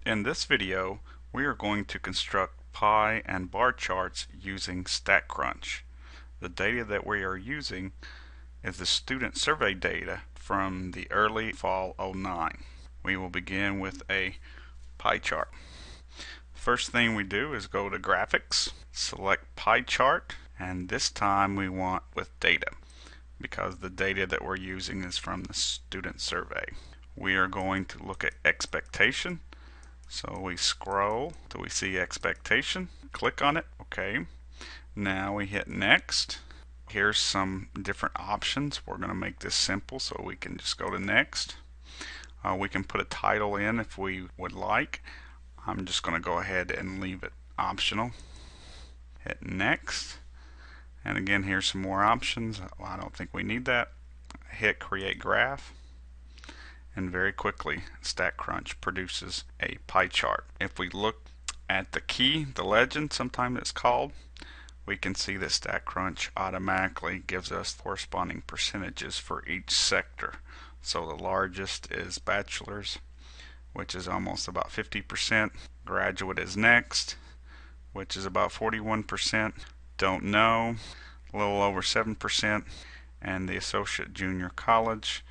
In this video, we are going to construct pie and bar charts using StatCrunch. The data that we are using is the student survey data from the early fall '09. We will begin with a pie chart. First thing we do is go to graphics, select pie chart, and this time we want with data because the data that we're using is from the student survey. We are going to look at expectation. So we scroll till we see expectation, click on it, okay. Now we hit next. Here's some different options. We're going to make this simple so we can just go to next. We can put a title in if we would like. I'm just going to go ahead and leave it optional. Hit next. And again, here's some more options. Well, I don't think we need that. Hit create graph. And very quickly StatCrunch produces a pie chart. If we look at the key, the legend sometimes it's called, we can see that StatCrunch automatically gives us corresponding percentages for each sector. So the largest is bachelor's, which is almost about 50%. Graduate is next, which is about 41%. Don't know, a little over 7%. And the associate junior college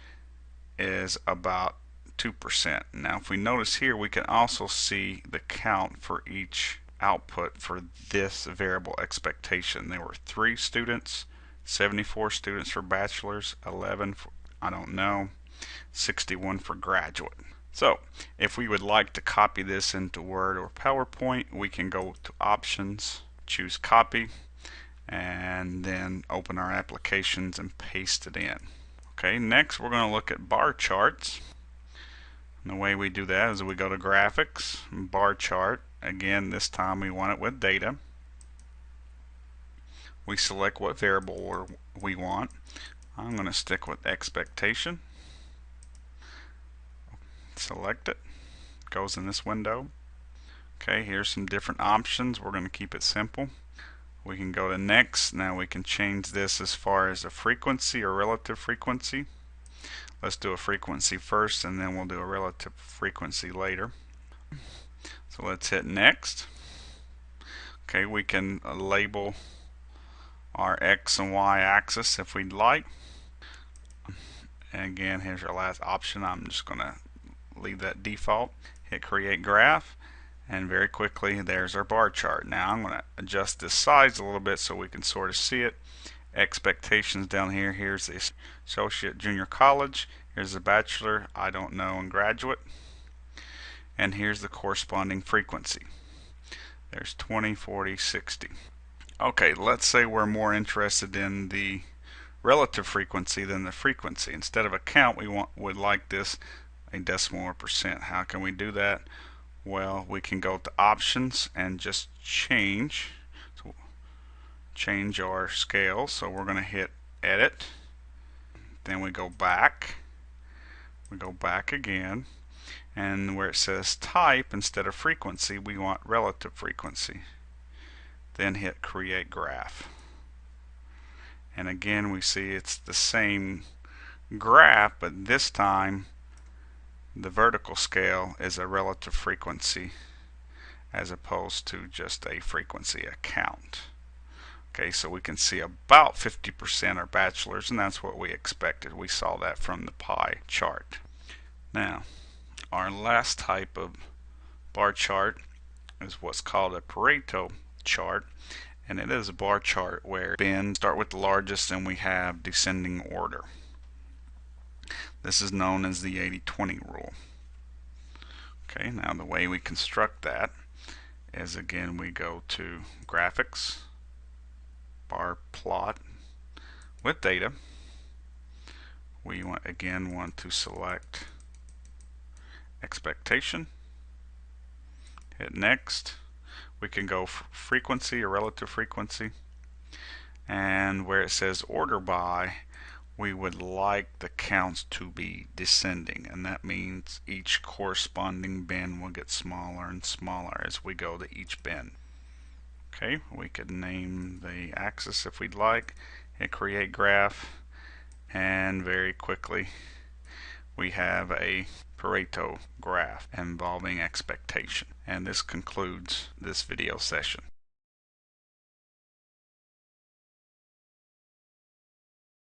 is about 2%. Now if we notice here, we can also see the count for each output for this variable expectation. There were 3 students, 74 students for bachelor's, 11 for I don't know, 61 for graduate. So if we would like to copy this into Word or PowerPoint, we can go to options, choose copy, and then open our applications and paste it in. Okay, next we're going to look at bar charts. And the way we do that is we go to graphics, bar chart. Again, this time we want it with data. We select what variable we want. I'm going to stick with expectation. Select it. Goes in this window. Okay, here's some different options. We're going to keep it simple. We can go to next. Now we can change this as far as a frequency or relative frequency. Let's do a frequency first and then we'll do a relative frequency later. So let's hit next. Okay, we can label our X and Y axis if we'd like. And again, here's our last option. I'm just going to leave that default. Hit create graph. And very quickly there's our bar chart. Now I'm going to adjust this size a little bit so we can sort of see it. Expectations down here. Here's the associate junior college. Here's the bachelor, I don't know, and graduate. And here's the corresponding frequency. There's 20, 40, 60. Okay, let's say we're more interested in the relative frequency than the frequency. Instead of a count, we would like this a decimal or percent. How can we do that? Well, we can go to options and just change our scale. So we're going to hit edit, then we go back again, and where it says type, instead of frequency we want relative frequency. Then hit create graph, and again we see it's the same graph, but this time the vertical scale is a relative frequency as opposed to just a frequency, a count. Okay, so we can see about 50% are bachelors, and that's what we expected. We saw that from the pie chart. Now, our last type of bar chart is what's called a Pareto chart, and it is a bar chart where bins start with the largest and we have descending order. This is known as the 80-20 rule. Okay, now the way we construct that is, again, we go to graphics, bar plot with data. We want to select expectation, hit next. We can go for frequency or relative frequency, and where it says order by, we would like the counts to be descending, and that means each corresponding bin will get smaller and smaller as we go to each bin. Okay, we could name the axis if we'd like, hit create graph, and very quickly we have a Pareto graph involving expectation. And this concludes this video session.